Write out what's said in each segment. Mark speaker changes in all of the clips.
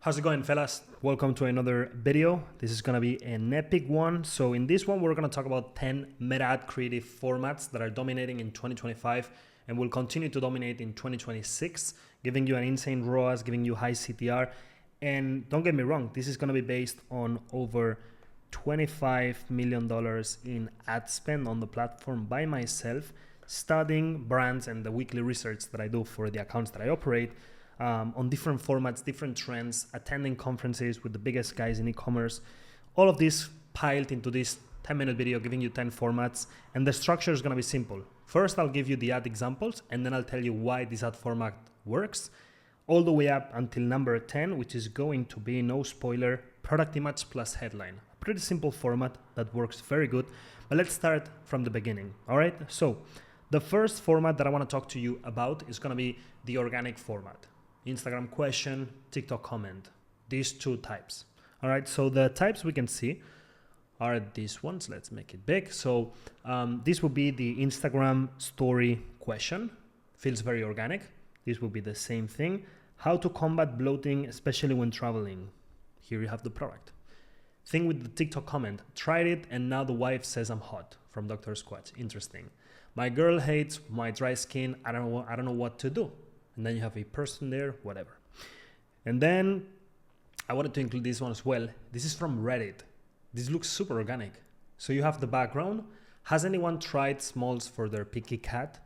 Speaker 1: How's it going, fellas? Welcome to another video. This is gonna be an epic one. So in this one, we're gonna talk about 10 meta ad creative formats that are dominating in 2025 and will continue to dominate in 2026, giving you an insane ROAS, giving you high CTR. And don't get me wrong, this is gonna be based on over $25 million in ad spend on the platform by myself, studying brands and the weekly research that I do for the accounts that I operate. On different formats, different trends, attending conferences with the biggest guys in e-commerce. All of this piled into this 10-minute video, giving you 10 formats. And the structure is going to be simple. First, I'll give you the ad examples, and then I'll tell you why this ad format works, all the way up until number 10, which is going to be, no spoiler, product image plus headline. A pretty simple format that works very good. But let's start from the beginning. All right. So the first format that I want to talk to you about is going to be the organic format. Instagram question, TikTok comment, these two types. All right, so the types we can see are these ones. Let's make it big. So this will be the Instagram story question. Feels very organic. This will be the same thing. How to combat bloating, especially when traveling. Here you have the product. Thing with the TikTok comment, tried it and now the wife says I'm hot, from Dr. Squatch. Interesting. My girl hates my dry skin. I don't know what to do. And then you have a person there, whatever. And then I wanted to include this one as well. This is from Reddit. This looks super organic. So you have the background. Has anyone tried smalls for their picky cat?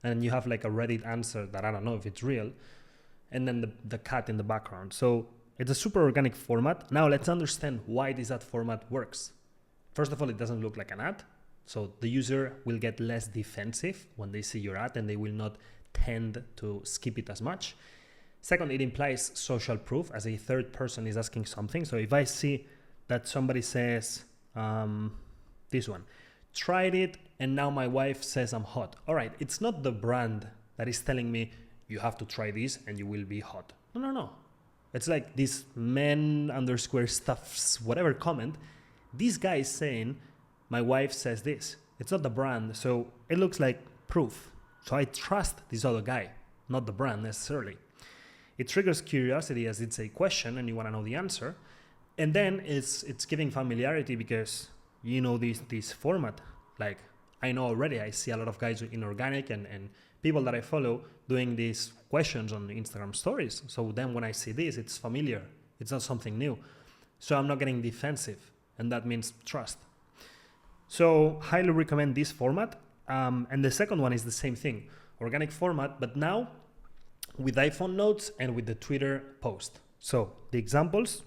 Speaker 1: And you have like a Reddit answer that I don't know if it's real. And then the cat in the background. So it's a super organic format. Now let's understand why this ad format works. First of all, it doesn't look like an ad. So the user will get less defensive when they see your ad and they will not tend to skip it as much. Second, it implies social proof as a third person is asking something. So if I see that somebody says, this one, tried it and now my wife says I'm hot. All right, it's not the brand that is telling me you have to try this and you will be hot. No. It's like this men_stuffs whatever comment. This guy is saying, my wife says this. It's not the brand. So it looks like proof. So I trust this other guy, not the brand necessarily. It triggers curiosity as it's a question and you want to know the answer. And then it's giving familiarity because you know this format. Like I know already, I see a lot of guys in organic and people that I follow doing these questions on Instagram stories. So then when I see this, it's familiar. It's not something new. So I'm not getting defensive and that means trust. So highly recommend this format. And the second one is the same thing, organic format, but now with iPhone notes and with the Twitter post. So the examples,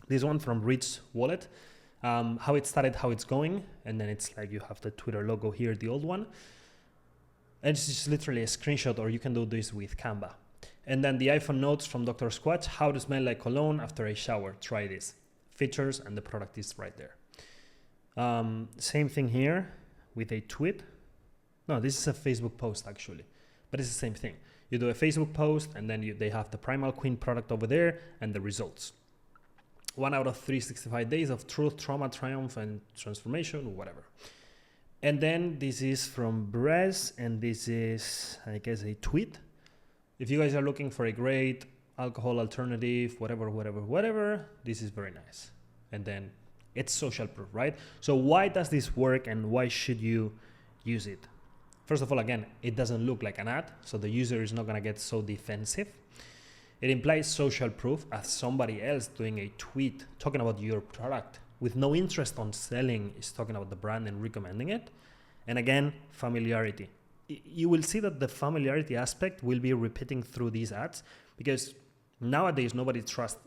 Speaker 1: this one from Rich Wallet, how it started, how it's going. And then it's like you have the Twitter logo here, the old one. And it's just literally a screenshot, or you can do this with Canva. And then the iPhone notes from Dr. Squatch, how to smell like cologne after a shower. Try this. Features and the product is right there. Same thing here with a tweet. No, this is a Facebook post actually, but it's the same thing. You do a Facebook post and then they have the Primal Queen product over there and the results. 1 out of 365 days of truth, trauma, triumph, and transformation, whatever. And then this is from Brez and this is, I guess, a tweet. If you guys are looking for a great alcohol alternative, whatever, this is very nice. And then it's social proof, right? So why does this work and why should you use it? First of all, again, it doesn't look like an ad, so the user is not going to get so defensive. It implies social proof as somebody else doing a tweet talking about your product with no interest on selling is talking about the brand and recommending it. And again, familiarity. You will see that the familiarity aspect will be repeating through these ads because nowadays nobody trusts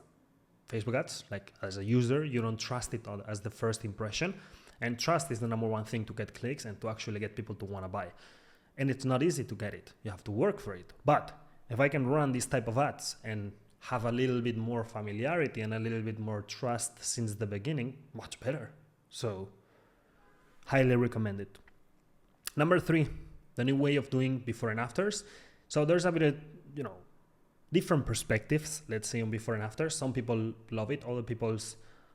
Speaker 1: Facebook ads. Like as a user, you don't trust it as the first impression. And trust is the number one thing to get clicks and to actually get people to want to buy. And it's not easy to get it. You have to work for it. But if I can run these type of ads and have a little bit more familiarity and a little bit more trust since the beginning, much better. So highly recommend it. Number 3, the new way of doing before and afters. So there's a bit of, different perspectives, let's say, on before and after. Some people love it. Other people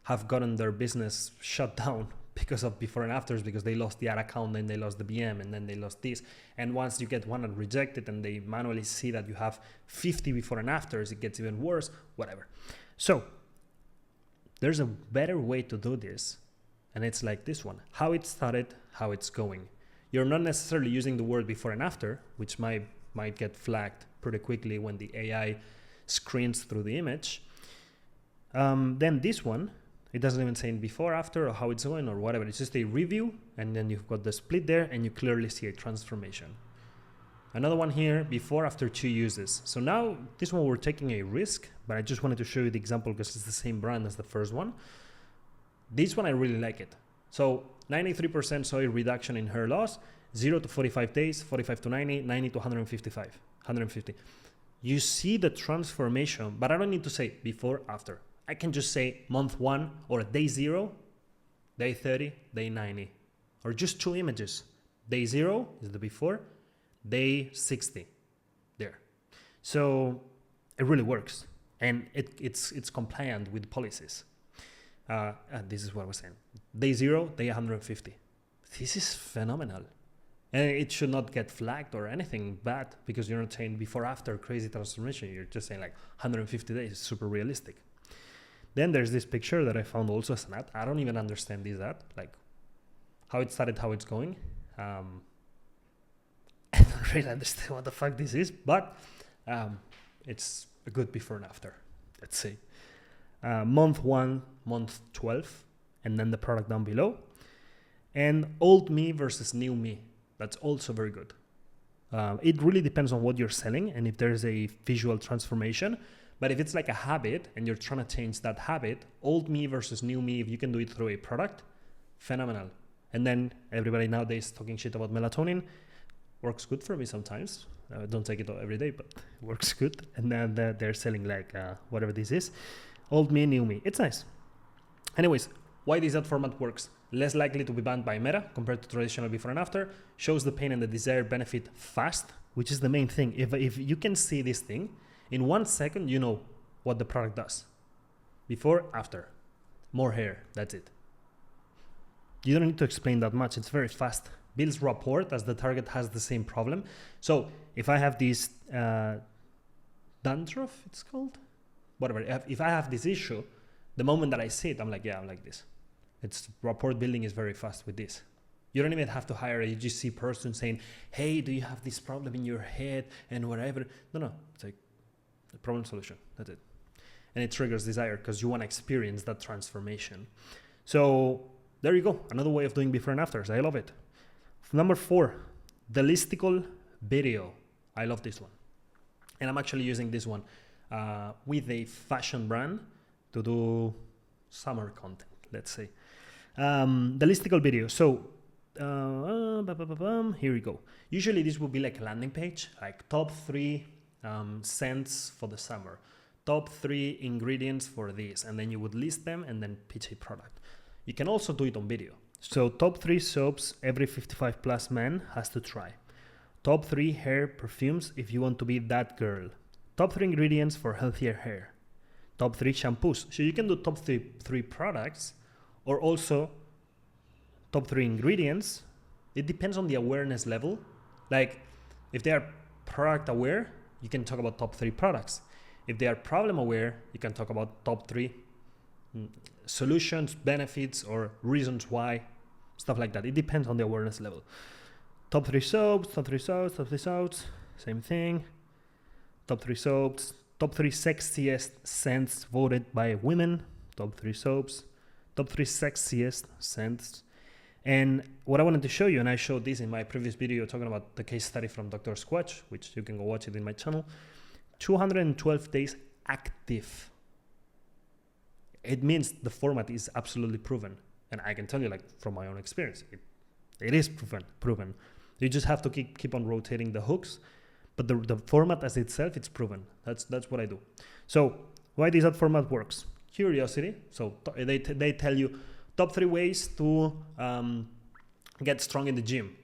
Speaker 1: have gotten their business shut down because of before and afters, because they lost the ad account, then they lost the BM, and then they lost this. And once you get one and reject it and they manually see that you have 50 before and afters, it gets even worse, whatever. So there's a better way to do this, and it's like this one: how it started, how it's going. You're not necessarily using the word before and after, which might get flagged pretty quickly when the AI screens through the image. Then this one, it doesn't even say before, after, or how it's going, or whatever. It's just a review, and then you've got the split there, and you clearly see a transformation. Another one here, before, after 2 uses. So now, this one we're taking a risk, but I just wanted to show you the example because it's the same brand as the first one. This one, I really like it. So 93% soy reduction in hair loss, 0 to 45 days, 45 to 90, 90 to 150. You see the transformation, but I don't need to say before, after. I can just say month 1 or day 0, day 30, day 90, or just 2 images. Day 0 is the before, day 60 there. So it really works, and it's compliant with policies. This is what I was saying. Day 0, day 150. This is phenomenal. And it should not get flagged or anything bad because you're not saying before, after, crazy transformation. You're just saying like 150 days, super realistic. Then there's this picture that I found also as an ad. I don't even understand this ad, like how it started, how it's going. I don't really understand what the fuck this is, but it's a good before and after, let's say. Month 1, month 12, and then the product down below. And old me versus new me. That's also very good. It really depends on what you're selling and if there's a visual transformation. But if it's like a habit and you're trying to change that habit, old me versus new me, if you can do it through a product, phenomenal. And then everybody nowadays talking shit about melatonin, works good for me sometimes. Don't take it every day, but it works good. And then they're selling like whatever this is. Old me, new me. It's nice. Anyways, why this ad format works? Less likely to be banned by Meta compared to traditional before and after. Shows the pain and the desired benefit fast, which is the main thing. If you can see this thing, in 1 second, you know what the product does. Before, after. More hair, that's it. You don't need to explain that much. It's very fast. Builds rapport as the target has the same problem. So if I have this dandruff, it's called? Whatever. If I have this issue, the moment that I see it, I'm like, yeah, I'm like this. It's rapport building is very fast with this. You don't even have to hire a UGC person saying, hey, do you have this problem in your head and whatever. No. It's like the problem solution. That's it. And it triggers desire because you want to experience that transformation. So there you go. Another way of doing before and afters. I love it. Number 4, the Listical video. I love this one. And I'm actually using this one with a fashion brand to do summer content, let's say. The Listical video. So here we go. Usually this would be like a landing page, like top 3 scents for the summer, top 3 ingredients for this, and then you would list them and then pitch a product. You can also do it on video. So top 3 soaps every 55 plus man has to try. Top 3 hair perfumes if you want to be that girl. Top 3 ingredients for healthier hair. Top 3 shampoos. So you can do top 3 products or also top 3 ingredients. It depends on the awareness level. Like if they are product aware, you can talk about top 3 products. If they are problem aware, you can talk about top 3 solutions, benefits, or reasons why, stuff like that. It depends on the awareness level. Top 3 soaps, top 3 soaps, top 3 soaps, same thing. Top 3 soaps, top 3 sexiest scents voted by women, top 3 soaps, top 3 sexiest scents. And what I wanted to show you, and I showed this in my previous video talking about the case study from Dr. Squatch, which you can go watch it in my channel, 212 days active. It means the format is absolutely proven. And I can tell you, like, from my own experience, it is proven. You just have to keep on rotating the hooks, but the format as itself, it's proven. That's what I do. So why this ad format works? Curiosity. So they tell you top 3 ways to get strong in the gym.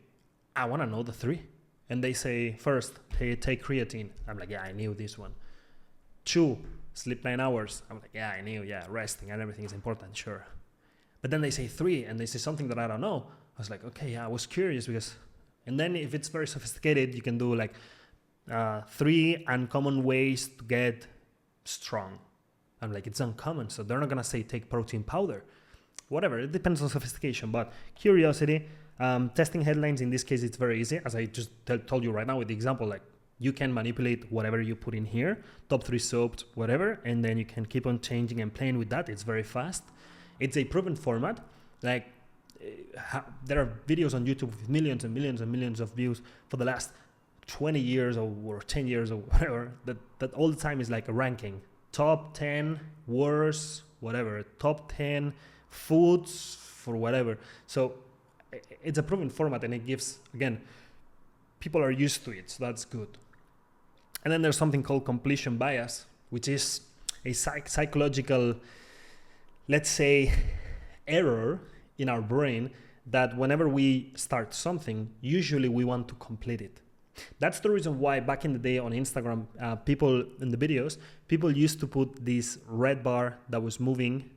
Speaker 1: I want to know the 3. And they say, first, take creatine. I'm like, yeah, I knew this one. 2, sleep 9 hours. I'm like, yeah, I knew, yeah, resting and everything is important, sure. But then they say 3, and they say something that I don't know. I was like, okay, yeah, I was curious because, and then if it's very sophisticated, you can do like 3 uncommon ways to get strong. I'm like, it's uncommon. So they're not gonna say take protein powder. Whatever, it depends on sophistication, but curiosity. Testing headlines, in this case, it's very easy. As I just told you right now with the example, like you can manipulate whatever you put in here, top 3 soaps, whatever, and then you can keep on changing and playing with that. It's very fast. It's a proven format. Like there are videos on YouTube with millions and millions and millions of views for the last 20 years or 10 years or whatever, that all the time is like a ranking. Top 10 worst, whatever, top 10 foods for whatever. So it's a proven format, and it gives, again, people are used to it, so that's good. And then there's something called completion bias, which is a psychological, let's say, error in our brain that whenever we start something, usually we want to complete it. That's the reason why back in the day on Instagram, people in the videos, people used to put this red bar that was moving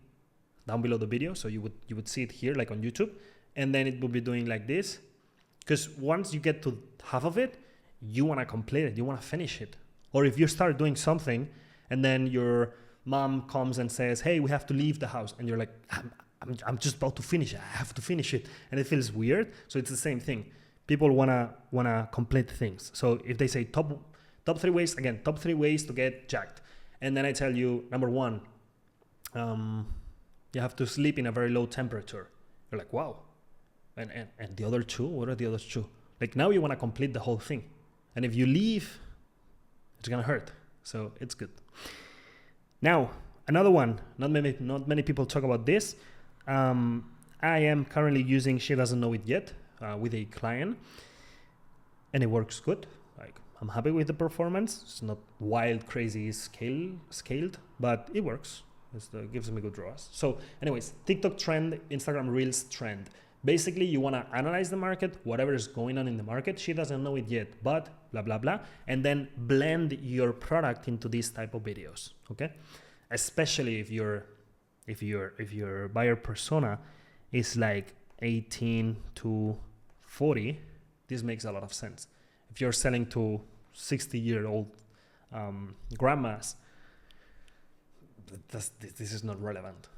Speaker 1: down below the video. So you would see it here, like on YouTube, and then it would be doing like this. Because once you get to half of it, you want to complete it, you want to finish it. Or if you start doing something and then your mom comes and says, hey, we have to leave the house. And you're like, I'm just about to finish it. I have to finish it. And it feels weird. So it's the same thing. People wanna complete things. So if they say top 3 ways, again, top 3 ways to get jacked. And then I tell you, number 1, you have to sleep in a very low temperature. You're like, wow. And the other 2, what are the other 2? Like now you want to complete the whole thing. And if you leave, it's going to hurt. So it's good. Now, another one, not many people talk about this. I am currently using She Doesn't Know It Yet with a client, and it works good. Like I'm happy with the performance. It's not wild, crazy scaled, but it works. It gives me good ROAS. So anyways, TikTok trend, Instagram Reels trend. Basically, you want to analyze the market, whatever is going on in the market. She doesn't know it yet, but blah, blah, blah. And then blend your product into these type of videos, okay? Especially if your buyer persona is like 18 to 40, this makes a lot of sense. If you're selling to 60-year-old grandmas, this is not relevant.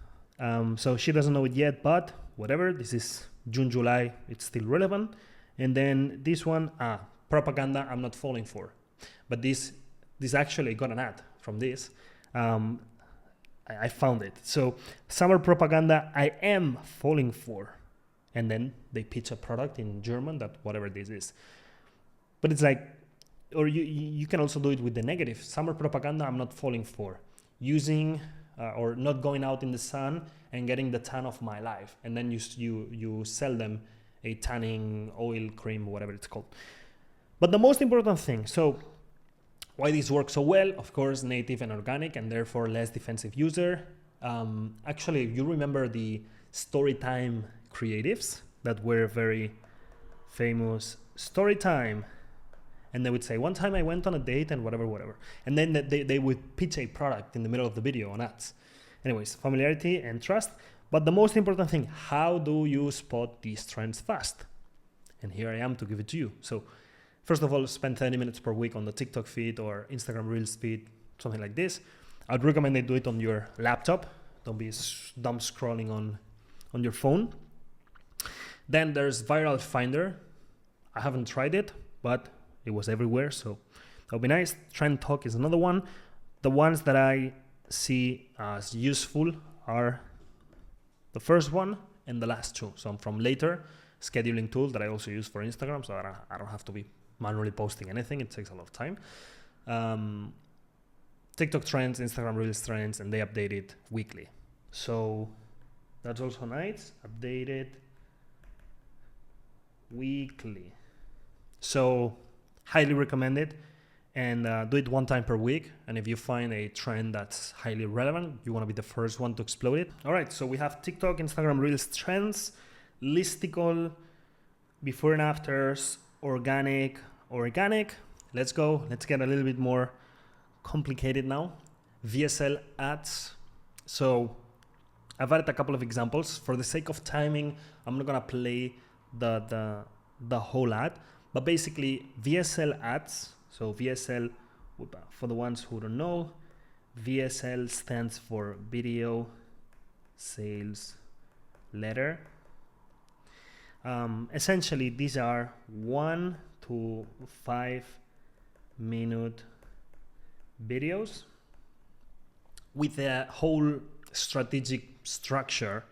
Speaker 1: So she doesn't know it yet, but whatever, this is June, July, it's still relevant. And then this one, propaganda I'm not falling for. But this actually got an ad from this. I found it. So summer propaganda I am falling for. And then they pitch a product in German that whatever this is. But it's like, or you can also do it with the negative. Summer propaganda I'm not falling for. Using or not going out in the sun and getting the tan of my life. And then you sell them a tanning oil cream, whatever it's called. But the most important thing, so why this works so well, of course, native and organic, and therefore less defensive user. Actually, you remember the Storytime creatives that were very famous. Storytime. And they would say, one time I went on a date and whatever. And then they would pitch a product in the middle of the video on ads. Anyways, familiarity and trust. But the most important thing, how do you spot these trends fast? And here I am to give it to you. So first of all, spend 30 minutes per week on the TikTok feed or Instagram Reels feed, something like this. I'd recommend they do it on your laptop. Don't be dumb scrolling on your phone. Then there's Viral Finder. I haven't tried it, but it was everywhere, so that'll be nice. Trend Talk is another one. The ones that I see as useful are the first one and the last 2. So from Later, scheduling tool that I also use for Instagram, so I don't have to be manually posting anything. It takes a lot of time. TikTok trends, Instagram Reels trends, and they update it weekly. So that's also nice. Updated weekly. So highly recommend it, and do it 1 time per week. And if you find a trend that's highly relevant, you want to be the first one to explode it. All right, so we have TikTok, Instagram Reels trends, Listical, before and afters, organic. Let's go. Let's get a little bit more complicated now. VSL ads. So I've added a couple of examples. For the sake of timing, I'm not gonna play the whole ad. But basically, VSL ads, so VSL, for the ones who don't know, VSL stands for Video Sales Letter. Essentially, these are 1 to 5 minute videos with a whole strategic structure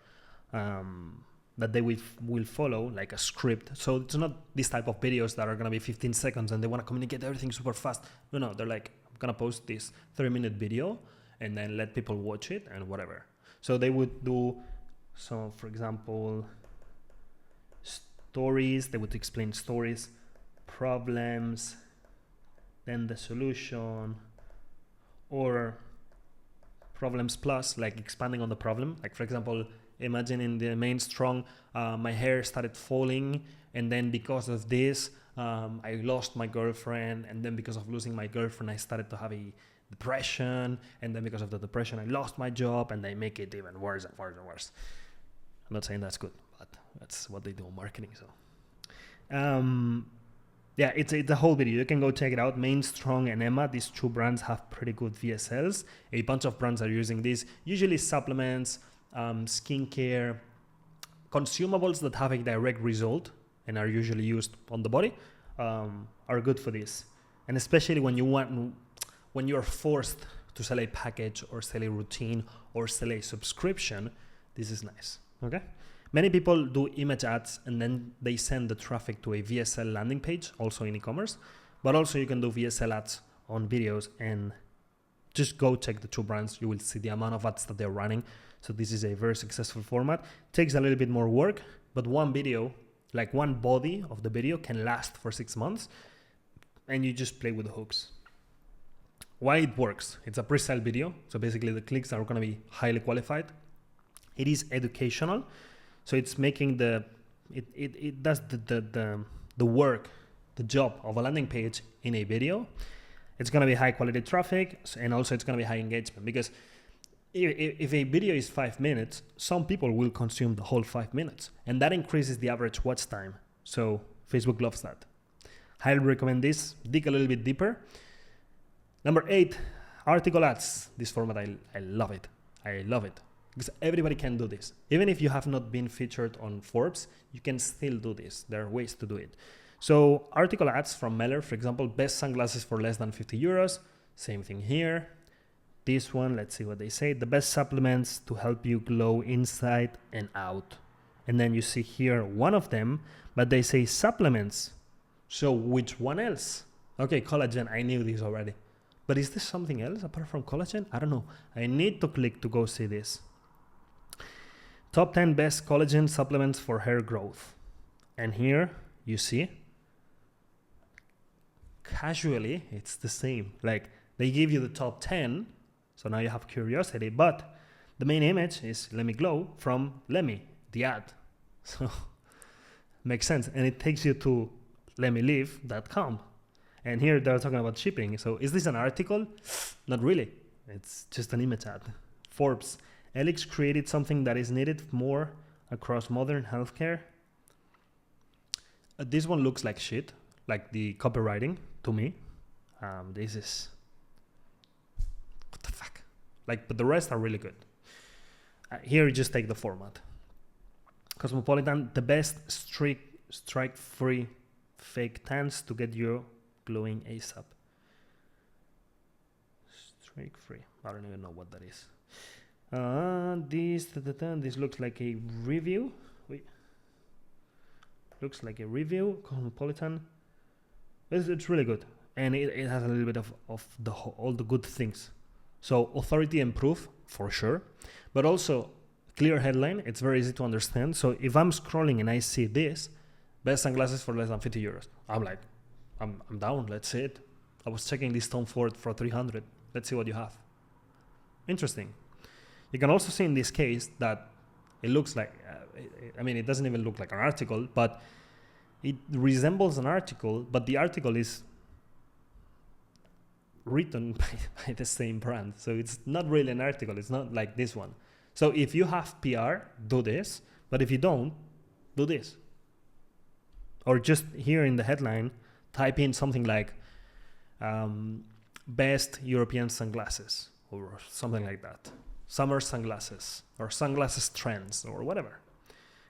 Speaker 1: that they will follow, like a script. So it's not this type of videos that are going to be 15 seconds and they want to communicate everything super fast. No, they're like, I'm going to post this 3-minute video and then let people watch it and whatever. So they would do, so for example, stories, they would explain stories, problems, then the solution, or problems plus, like expanding on the problem. Like for example, imagine in the main strong, my hair started falling, and then because of this, I lost my girlfriend, and then because of losing my girlfriend, I started to have a depression, and then because of the depression, I lost my job, and they make it even worse and worse and worse. I'm not saying that's good, but that's what they do in marketing. So, yeah, it's a whole video. You can go check it out. Main Strong and Emma, these two brands have pretty good VSLs. A bunch of brands are using these, usually supplements, skincare, consumables that have a direct result and are usually used on the body, are good for this. And especially when you're forced to sell a package or sell a routine or sell a subscription, this is nice. Okay. Many people do image ads and then they send the traffic to a VSL landing page, also in e-commerce, but also you can do VSL ads on videos, and just go check the two brands. You will see the amount of ads that they're running. So this is a very successful format. Takes a little bit more work, but one video, like one body of the video, can last for 6 months, and you just play with the hooks. Why it works? It's a pre-sale video. So basically the clicks are going to be highly qualified. It is educational. So it's making it does the work, the job of a landing page in a video. It's going to be high quality traffic, and also it's going to be high engagement, because if a video is 5 minutes, some people will consume the whole 5 minutes, and that increases the average watch time. So Facebook loves that. Highly recommend this. Dig a little bit deeper. Number 8, article ads. This format, I love it. I love it. Because everybody can do this. Even if you have not been featured on Forbes, you can still do this. There are ways to do it. So article ads from Meller, for example, best sunglasses for less than 50 euros. Same thing here. This one, let's see what they say. The best supplements to help you glow inside and out. And then you see here one of them, but they say supplements. So which one else? Okay, collagen, I knew this already. But is there something else apart from collagen? I don't know. I need to click to go see this. Top 10 best collagen supplements for hair growth. And here you see, casually, it's the same. Like they give you the top 10. So now you have curiosity, but the main image is Let Me Glow from Lemmy, the ad. So makes sense. And it takes you to lemmylive.com. And here they're talking about shipping. So is this an article? Not really. It's just an image ad. Forbes. Elix created something that is needed more across modern healthcare. This one looks like shit, like the copywriting to me. This is, what the fuck? Like, but the rest are really good. Here you just take the format. Cosmopolitan, the best strike-free fake tans to get you glowing ASAP. Strike-free. I don't even know what that is. This looks like a review. Wait. Looks like a review. Cosmopolitan. It's really good, and it has a little bit of all the good things. So authority and proof for sure, but also clear headline. It's very easy to understand. So if I'm scrolling and I see this, best sunglasses for less than 50 euros, I'm like, I'm down. Let's see it. I was checking this Tom Ford for 300. Let's see what you have. Interesting. You can also see in this case that it looks like, it doesn't even look like an article, but it resembles an article, but the article is written by the same brand. So it's not really an article. It's not like this one. So if you have PR, do this. But if you don't, do this. Or just here in the headline, type in something like best European sunglasses or something like that. Summer sunglasses or sunglasses trends or whatever.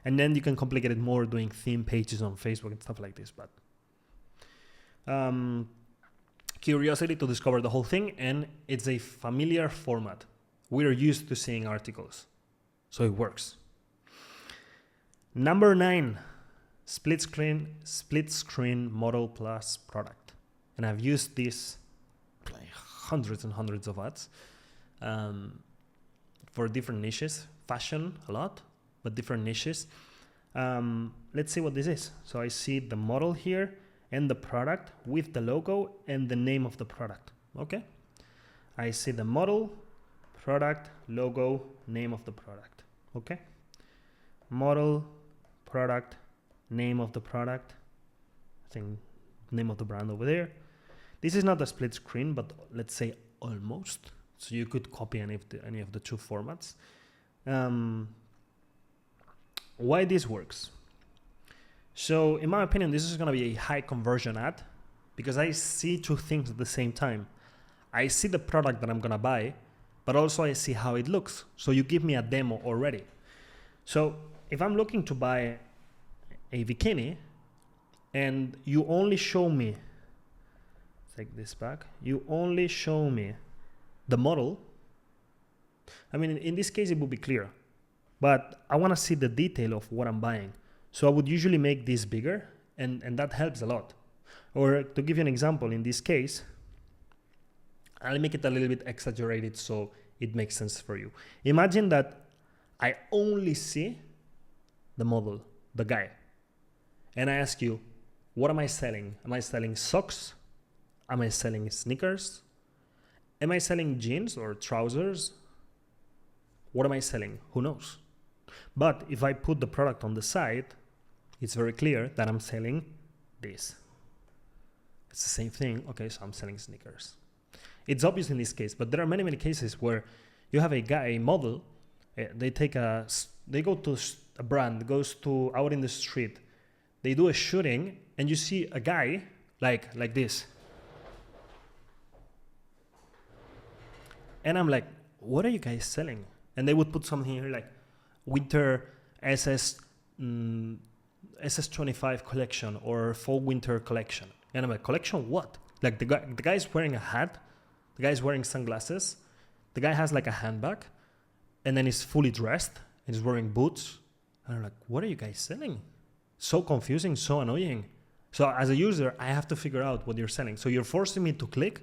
Speaker 1: And then you can complicate it more doing theme pages on Facebook and stuff like this. But curiosity to discover the whole thing, and it's a familiar format. We're used to seeing articles, so it works. Number 9, split screen model plus product. And I've used this like hundreds and hundreds of ads for different niches. Fashion a lot, but different niches. Let's see what this is. So I see the model here and the product with the logo and the name of the product. Okay. I see the model, product, logo, name of the product. Okay. Model, product, name of the product. I think name of the brand over there. This is not a split screen, but let's say almost. So you could copy any of the two formats. Why this works? So in my opinion, this is going to be a high conversion ad because I see two things at the same time. I see the product that I'm going to buy, but also I see how it looks. So you give me a demo already. So if I'm looking to buy a bikini and you only show me, take this back, you only show me the model. I mean, in this case, it would be clear, but I want to see the detail of what I'm buying. So I would usually make this bigger, and that helps a lot. Or to give you an example, in this case, I'll make it a little bit exaggerated so it makes sense for you. Imagine that I only see the model, the guy, and I ask you, what am I selling? Am I selling socks? Am I selling sneakers? Am I selling jeans or trousers? What am I selling? Who knows? But if I put the product on the side, it's very clear that I'm selling this. It's the same thing. Okay, so I'm selling sneakers. It's obvious in this case, but there are many, many cases where you have a guy, a model, they go to a brand, goes to out in the street, they do a shooting, and you see a guy like this. And I'm like, what are you guys selling? And they would put something here like winter SS25 collection or fall winter collection. And I'm like, collection what? Like the guy's wearing a hat, the guy's wearing sunglasses, the guy has like a handbag, and then he's fully dressed and he's wearing boots. And I'm like, what are you guys selling? So confusing, so annoying. So as a user, I have to figure out what you're selling. So you're forcing me to click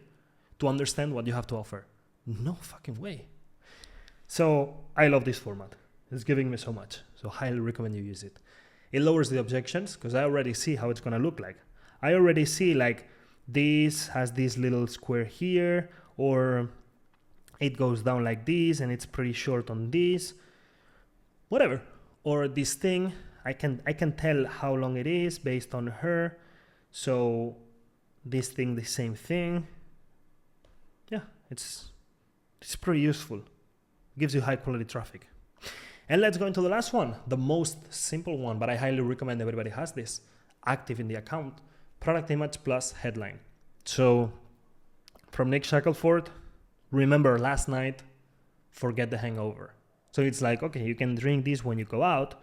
Speaker 1: to understand what you have to offer. No fucking way. So I love this format. It's giving me so much. So highly recommend you use it. It lowers the objections because I already see how it's going to look like. I already see like this has this little square here, or it goes down like this and it's pretty short on this. Whatever. Or this thing, I can tell how long it is based on her. So this thing, the same thing. Yeah, it's pretty useful. It gives you high quality traffic. And let's go into the last one, the most simple one, but I highly recommend everybody has this active in the account. Product image plus headline. So from Nick Shackelford, remember last night, forget the hangover. So it's like, okay, you can drink this when you go out.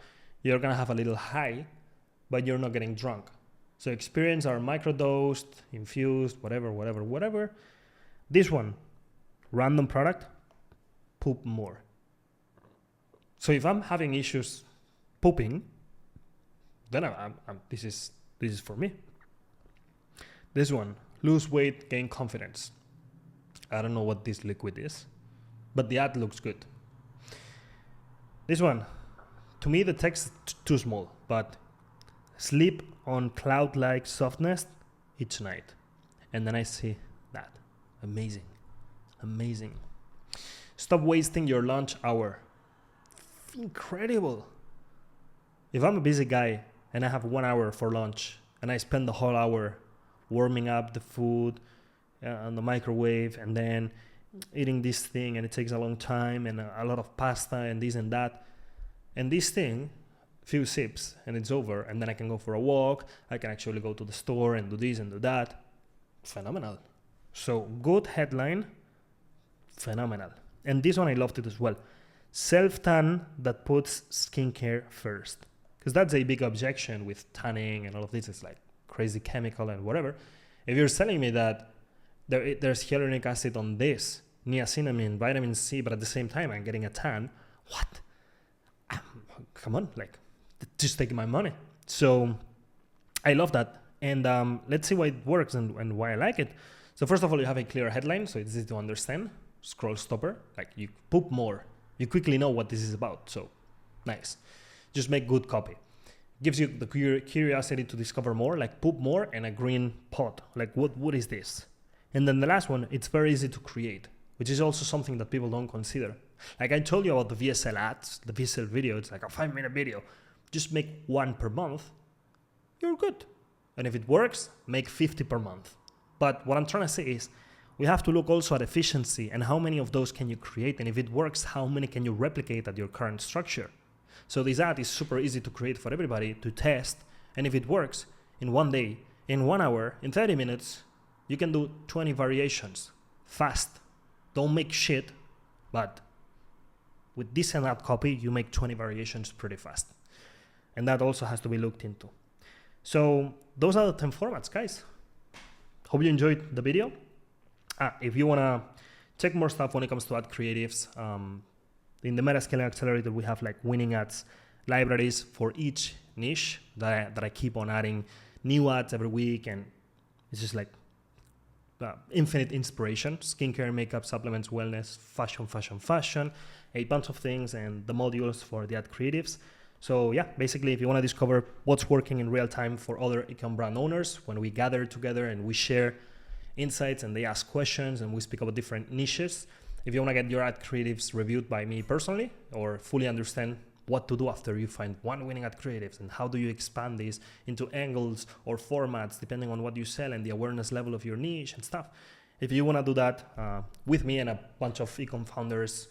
Speaker 1: You're going to have a little high, but you're not getting drunk. So experience are microdosed, infused, whatever. This one, random product, poop more. So if I'm having issues pooping, then this is for me. This one, lose weight, gain confidence. I don't know what this liquid is, but the ad looks good. This one, to me the text is too small, but sleep on cloud-like softness each night. And then I see that. Amazing. Stop wasting your lunch hour. Incredible. If I'm a busy guy and I have 1 hour for lunch and I spend the whole hour warming up the food on the microwave and then eating this thing, and it takes a long time and a lot of pasta and this and that, and this thing, few sips and it's over, and then I can go for a walk, I can actually go to the store and do this and do that. Phenomenal. So good headline, phenomenal. And this one I loved it as well. Self-tan that puts skincare first. Because that's a big objection with tanning and all of this. It's like crazy chemical and whatever. If you're telling me that there's hyaluronic acid on this, niacinamide, vitamin C, but at the same time I'm getting a tan, what? Come on, like, just take my money. So I love that. And let's see why it works and why I like it. So first of all, you have a clear headline, so it's easy to understand. Scroll stopper, like you poop more. You quickly know what this is about, so nice. Just make good copy. Gives you the curiosity to discover more, like poop more and a green pot. Like what is this? And then the last one, it's very easy to create, which is also something that people don't consider. Like I told you about the VSL ads, the VSL video, it's like a 5-minute video. Just make 1 per month, you're good. And if it works, make 50 per month. But what I'm trying to say is, we have to look also at efficiency and how many of those can you create, and if it works, how many can you replicate at your current structure. So this ad is super easy to create for everybody to test, and if it works, in 1 day, in 1 hour, in 30 minutes, you can do 20 variations, fast. Don't make shit, but with decent ad copy, you make 20 variations pretty fast. And that also has to be looked into. So those are the 10 formats, guys. Hope you enjoyed the video. If you want to check more stuff when it comes to ad creatives, in the Metascaling Accelerator, we have like winning ads libraries for each niche that I keep on adding new ads every week. And it's just like infinite inspiration, skincare, makeup, supplements, wellness, fashion, a bunch of things, and the modules for the ad creatives. So yeah, basically, if you want to discover what's working in real time for other e-com brand owners, when we gather together and we share insights and they ask questions and we speak about different niches. If you want to get your ad creatives reviewed by me personally or fully understand what to do after you find one winning ad creatives and how do you expand these into angles or formats depending on what you sell and the awareness level of your niche and stuff. If you want to do that with me and a bunch of e-com founders,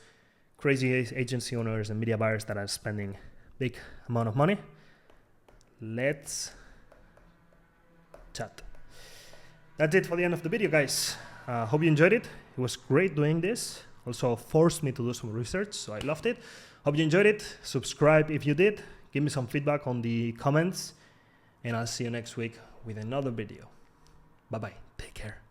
Speaker 1: crazy agency owners and media buyers that are spending big amount of money, let's chat. That's it for the end of the video, guys. Hope you enjoyed it. It was great doing this. Also forced me to do some research, so I loved it. Hope you enjoyed it. Subscribe if you did. Give me some feedback on the comments. And I'll see you next week with another video. Bye-bye. Take care.